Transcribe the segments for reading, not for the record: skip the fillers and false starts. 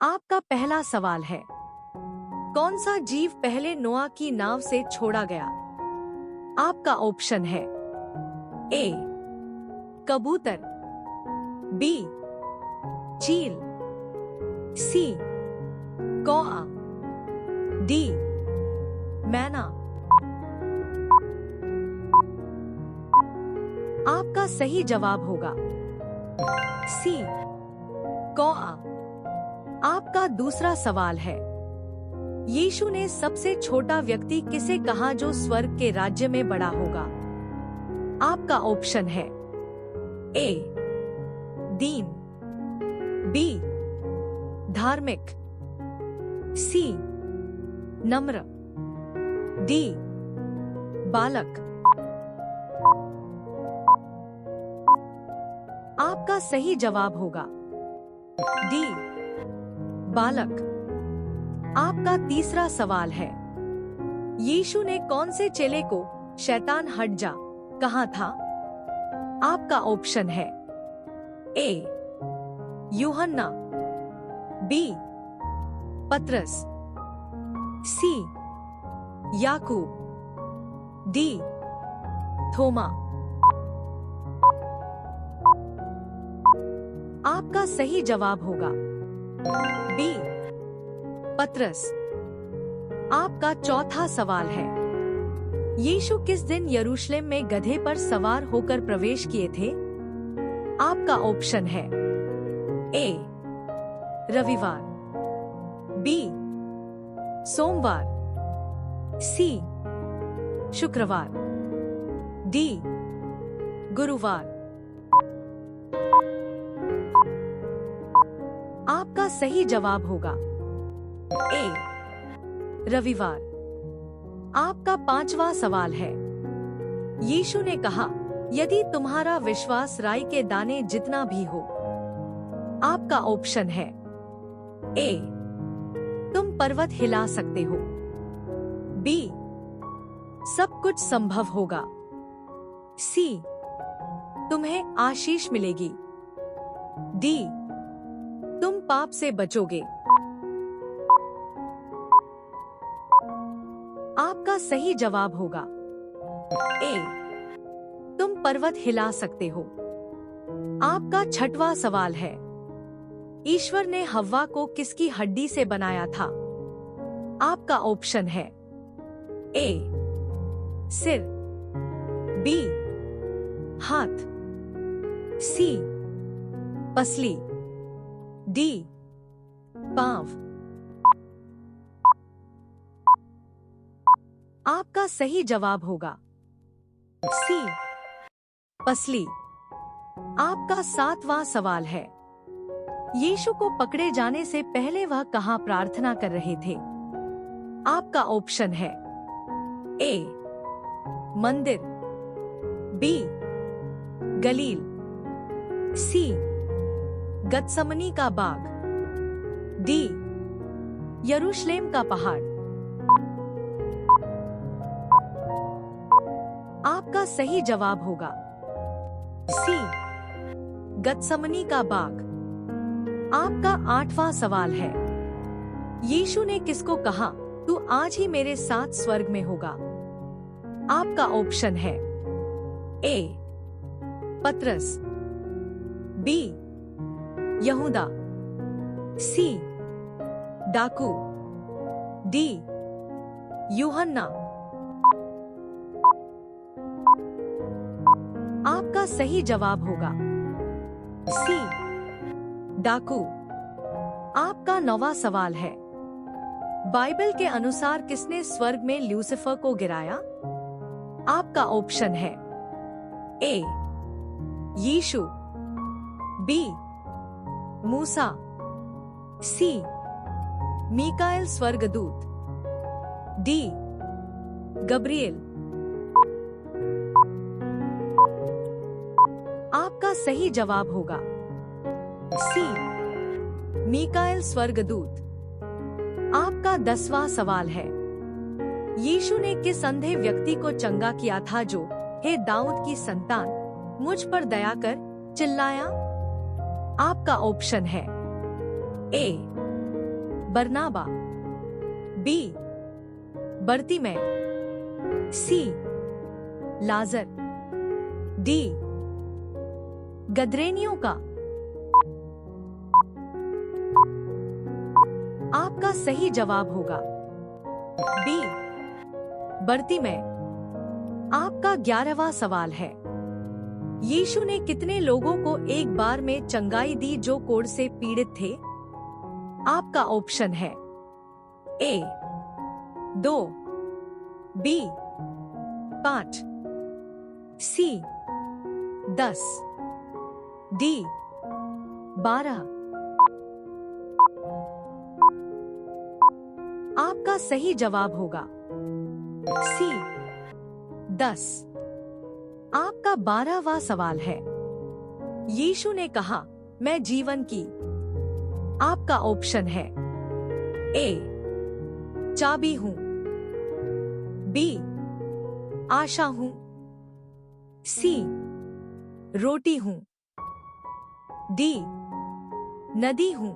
आपका पहला सवाल है, कौन सा जीव पहले नोआ की नाव से छोड़ा गया? आपका ऑप्शन है ए कबूतर, बी चील, सी कौआ, डी मैना। आपका सही जवाब होगा सी कौआ। आपका दूसरा सवाल है, यीशु ने सबसे छोटा व्यक्ति किसे कहा जो स्वर्ग के राज्य में बड़ा होगा? आपका ऑप्शन है ए दीन, बी धार्मिक, सी नम्र, डी बालक। आपका सही जवाब होगा डी बालक। आपका तीसरा सवाल है, यीशु ने कौन से चेले को शैतान हट जा कहा था? आपका ऑप्शन है ए यूहन्ना, बी पतरस, सी याकूब, डी थोमा। आपका सही जवाब होगा बी पतरस। आपका चौथा सवाल है, यीशु किस दिन यरूशलेम में गधे पर सवार होकर प्रवेश किए थे? आपका ऑप्शन है ए रविवार, बी सोमवार, सी शुक्रवार, डी गुरुवार। आपका सही जवाब होगा ए रविवार। आपका पांचवा सवाल है, यीशु ने कहा, यदि तुम्हारा विश्वास राई के दाने जितना भी हो। आपका ऑप्शन है ए तुम पर्वत हिला सकते हो, बी सब कुछ संभव होगा, सी तुम्हें आशीष मिलेगी, डी तुम पाप से बचोगे। आपका सही जवाब होगा ए तुम पर्वत हिला सकते हो। आपका छठवां सवाल है, ईश्वर ने हव्वा को किसकी हड्डी से बनाया था? आपका ऑप्शन है ए सिर, बी हाथ, सी पसली, डी पांव। आपका सही जवाब होगा सी पसली। आपका सातवां सवाल है, यीशु को पकड़े जाने से पहले वह कहां प्रार्थना कर रहे थे? आपका ऑप्शन है ए मंदिर, बी गलील, सी गतसमनी का बाग, डी यरूशलेम का पहाड़। आपका सही जवाब होगा सी गतसमनी का बाग। आपका आठवां सवाल है, यीशु ने किसको कहा, तू आज ही मेरे साथ स्वर्ग में होगा? आपका ऑप्शन है ए पतरस, बी यहूदा, सी डाकू, डी यूहन्ना। आपका सही जवाब होगा सी डाकू। आपका नौवां सवाल है, बाइबल के अनुसार किसने स्वर्ग में ल्यूसिफर को गिराया? आपका ऑप्शन है ए यीशु, बी मूसा, सी मीकाएल स्वर्गदूत, डी गब्रिएल। आपका सही जवाब होगा सी मीकाएल स्वर्गदूत। आपका 10वां सवाल है, यीशु ने किस अंधे व्यक्ति को चंगा किया था जो, हे दाऊद की संतान, मुझ पर दया कर चिल्लाया? आपका ऑप्शन है ए बरनाबा, बी बर्तिमै, सी लाजर, डी गदरेनियों का। आपका सही जवाब होगा बी बर्तिमै। आपका 11वां सवाल है, यीशु ने कितने लोगों को एक बार में चंगाई दी जो कोढ़ से पीड़ित थे? आपका ऑप्शन है ए 2, बी 5, सी 10, डी 12। आपका सही जवाब होगा सी 10। आपका 12वां सवाल है, यीशु ने कहा मैं जीवन की। आपका ऑप्शन है ए चाबी हूं, बी आशा हूं, सी रोटी हूं, डी नदी हूं।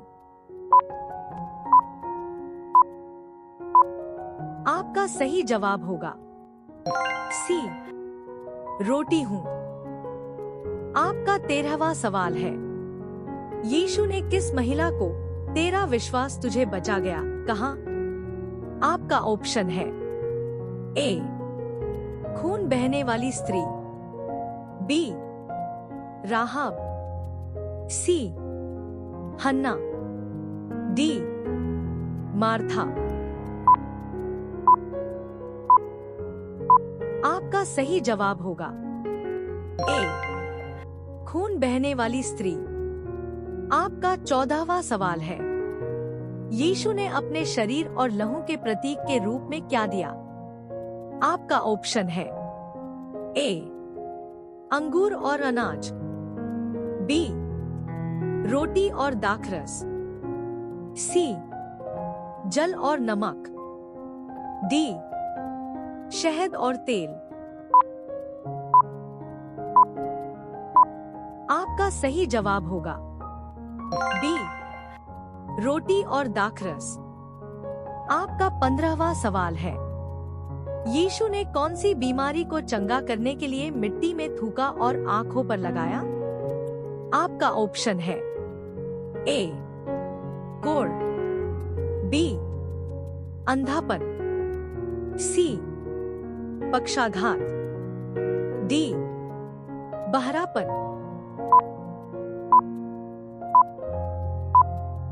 आपका सही जवाब होगा सी रोटी हूं। आपका 13वां सवाल है, यीशु ने किस महिला को तेरा विश्वास तुझे बचा गया कहा? आपका ऑप्शन है ए खून बहने वाली स्त्री, बी राहाब, सी हन्ना, डी मार्था। आपका सही जवाब होगा ए खून बहने वाली स्त्री। आपका 14वां सवाल है, यीशु ने अपने शरीर और लहू के प्रतीक के रूप में क्या दिया? आपका ऑप्शन है ए अंगूर और अनाज, बी रोटी और दाखरस, सी जल और नमक, डी शहद और तेल। आपका सही जवाब होगा बी रोटी और दाखरस। आपका 15वां सवाल है, यीशु ने कौन सी बीमारी को चंगा करने के लिए मिट्टी में थूका और आंखों पर लगाया? आपका ऑप्शन है ए कोढ़, बी अंधापन, सी पक्षाघात, डी बहरापन।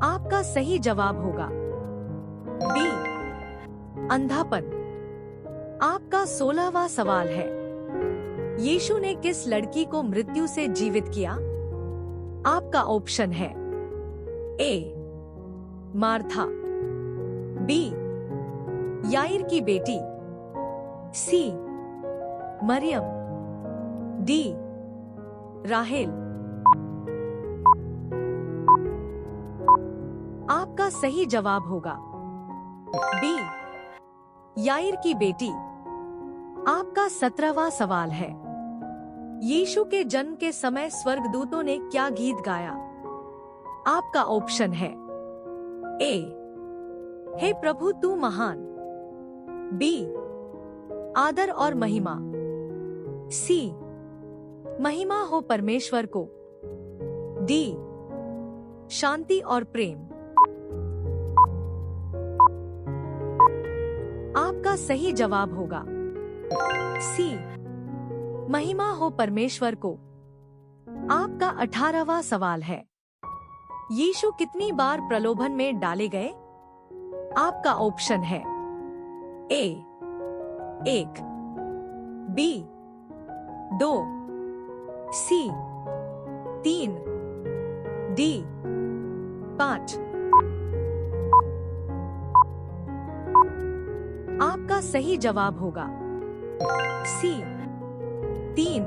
आपका सही जवाब होगा बी अंधापन। आपका 16वां सवाल है, यीशु ने किस लड़की को मृत्यु से जीवित किया? आपका ऑप्शन है ए मार्था, बी याईर की बेटी, सी मरियम, डी राहेल। आपका सही जवाब होगा बी याईर की बेटी। आपका 17वां सवाल है, यीशु के जन्म के समय स्वर्गदूतों ने क्या गीत गाया? आपका ऑप्शन है ए हे प्रभु तू महान, बी आदर और महिमा, सी महिमा हो परमेश्वर को, डी शांति और प्रेम। आपका सही जवाब होगा सी महिमा हो परमेश्वर को। आपका 18वां सवाल है, यीशु कितनी बार प्रलोभन में डाले गए? आपका ऑप्शन है ए 1, बी 2, सी 3, डी 5। आपका सही जवाब होगा सी 3।